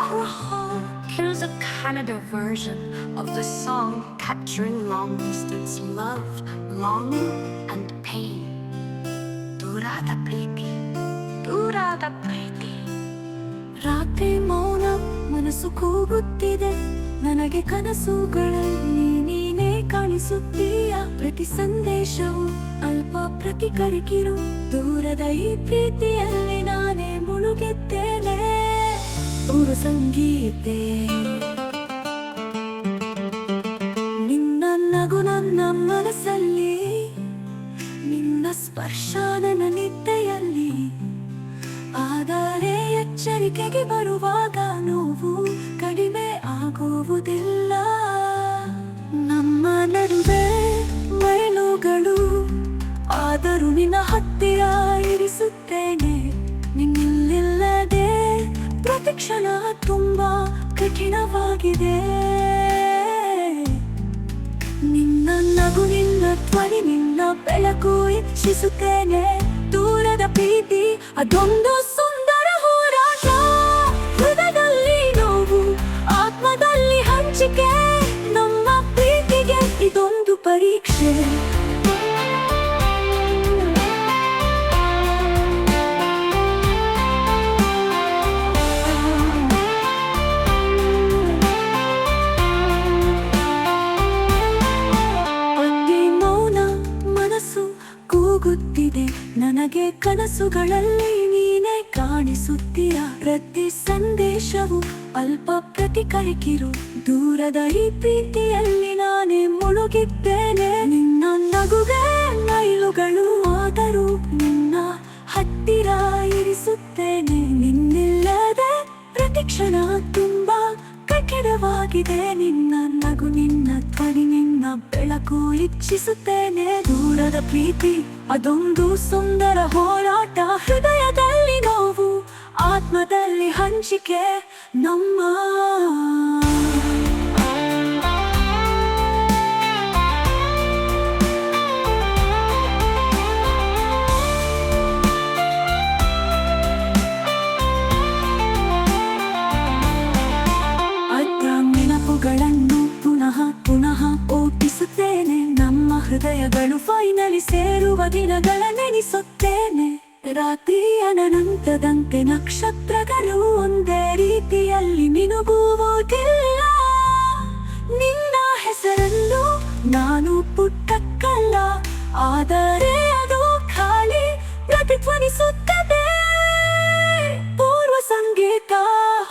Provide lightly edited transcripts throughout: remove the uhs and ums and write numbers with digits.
Alcohol. Here's a Canada version of the song capturing long distance love, longing and pain. ದೂರಾದ ಪ್ರೀತಿ, ದೂರಾದ ಪ್ರೀತಿ. ರಾತ್ರಿ ಮೌನ, ಮನಸ್ಸು ಕೂಗುತ್ತಿದೆ, ನನಗೆ ಕನಸುಗಳಲ್ಲಿ ನೀನೇ ಕಾಣಿಸುತ್ತೀಯ. ಪ್ರತಿ ಸಂದೇಶವು ಅಲ್ಪ ಪ್ರತಿಕರಿಕಿರು, ದೂರದ ಈ ಪ್ರೀತಿಯಲ್ಲಿ ನಾನೇ ಮುಳುಗಿದ್ದೇನೆ. ದೂರ ಸಂಗೀತೆ, ನಿನ್ನ ನಗು ನನ್ನ ಮನಸ್ಸಲ್ಲಿ, ನಿನ್ನ ಸ್ಪರ್ಶ ನನ್ನ ನಿದ್ದೆಯಲ್ಲಿ. ಆದರೆ ಎಚ್ಚರಿಕೆಗೆ ಬರುವಾಗ ನೋವು ಕಡಿಮೆ ಆಗುವುದಿಲ್ಲ. ನಮ್ಮ ನಡುವೆ ಮೈಲುಗಳು, ಆದರೂ ನಿನ್ನ ಹತ್ತಿರ ಇರಿಸುತ್ತೇನೆ. ನಿನ್ನಿಲ್ಲದೆ ಪ್ರತಿಕ್ಷಣ ತುಂಬಾ ಕಠಿಣವಾಗಿದೆ. ನಿನ್ನ ನಗು, ನಿನ್ನ ಧ್ವನಿ, ನಿನ್ನ ಬೆಳಕು ಇಚ್ಛಿಸುತ್ತೇನೆ. ದೂರದ ಪ್ರೀತಿ ಅದೊಂದು ಸುಂದರ ಹೋರಾಟ. ಹೃದಯದಲ್ಲಿ ನೋವು, ಆತ್ಮದಲ್ಲಿ ಹಂಚಿಕೆ. ನಮ್ಮ ಪ್ರೀತಿಗೆ ಇದೊಂದು ಪರೀಕ್ಷೆ. ಕೂಗುತ್ತಿದೆ, ನನಗೆ ಕನಸುಗಳಲ್ಲಿ ನೀನೇ ಕಾಣಿಸುತ್ತೀಯ. ಪ್ರತಿ ಸಂದೇಶವು ಅಲ್ಪ ಪ್ರತಿಕರಿಕಿರು, ದೂರದ ಈ ಪ್ರೀತಿಯಲ್ಲಿ ನಾನೇ ಮುಳುಗಿದ್ದೇನೆ. ನಿನ್ನ ನಗುಗೆ ಮೈಲುಗಳು, ಆದರೂ ನಿನ್ನ ಹತ್ತಿರ ಇರಿಸುತ್ತೇನೆ. ನಿನ್ನಿಲ್ಲದೆ ಪ್ರತಿಕ್ಷಣ ತುಂಬಾ ಕಠಿಣವಾಗಿದೆ. ನಿನ್ನ ನಗು, ನಿನ್ನ ಧ್ವನಿ, ನಿನ್ನ ಬೆಳಕು ಇಚ್ಛಿಸುತ್ತೇನೆ. ದೂರದ ಪ್ರೀತಿ ಅದೊಂದು ಸುಂದರ ಹೋರಾಟ. ಹೃದಯದಲ್ಲಿ ನೋವು, ಆತ್ಮದಲ್ಲಿ ಹಂಚಿಕೆ. ನಮ್ಮ ನೆನಪುಗಳನ್ನು ಪುನಃ ಪುನಃ ಓಟಿಸುತ್ತೇನೆ. ನಮ್ಮ ಹೃದಯಗಳು ಫೈನಲಿ ಸೇರುವ ದಿನಗಳ ನೆನೆಸುತ್ತೇನೆ. ರಾತ್ರಿಯ ಅನಂತದಂತೆ ನಕ್ಷತ್ರಗಳು ಒಂದೇ ರೀತಿಯಲ್ಲಿ ಮಿನುಗುವುದಿಲ್ಲ. ನಿನ್ನ ಹೆಸರನ್ನು ನಾನು ಪುಟ್ಟಕ್ಕಲ್ಲ, ಆದರೆ ಅದು ಖಾಲಿ ಪ್ರತಿಧ್ವನಿಸುತ್ತದೆ. ಪೂರ್ವ ಸಂಗೀತ,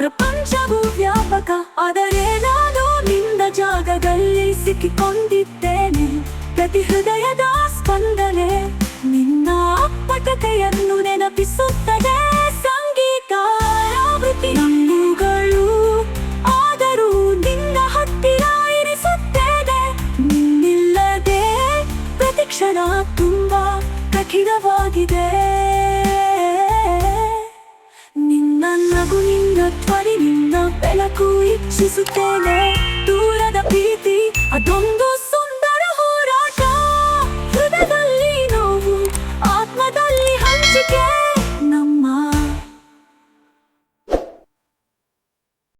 ಪ್ರಪಂಚವು ವ್ಯಾಪಕ, ಆದರೆ ನಾನು ನಿನ್ನ ಜಾಗದಲ್ಲಿ ಸಿಕ್ಕಿಕೊಂಡಿದ್ದೇನೆ. ಪ್ರತಿ ಹೃದಯದ ಸ್ಪಂದನೆ ನಿನ್ನ ಅಪ್ಪಟತೆಯನ್ನು ನೆನಪಿಸುತ್ತದೆ. ಸಂಗೀತ ಆವೃತ್ತಿ ನಂಬುಗಳು, ಆದರೂ ನಿನ್ನ ಹತ್ತಿರ ಇರಿಸುತ್ತೇನೆ. ನಿನ್ನಿಲ್ಲದೆ ಪ್ರತಿಕ್ಷಣ ತುಂಬಾ ಕಠಿಣವಾಗಿದೆ. ನಿನ್ನ ನಗು, ನಿನ್ನ ಧ್ವನಿ, ನಿನ್ನ ಬೆಳಕು ಇಚ್ಛಿಸುತ್ತೇನೆ. ದೂರದ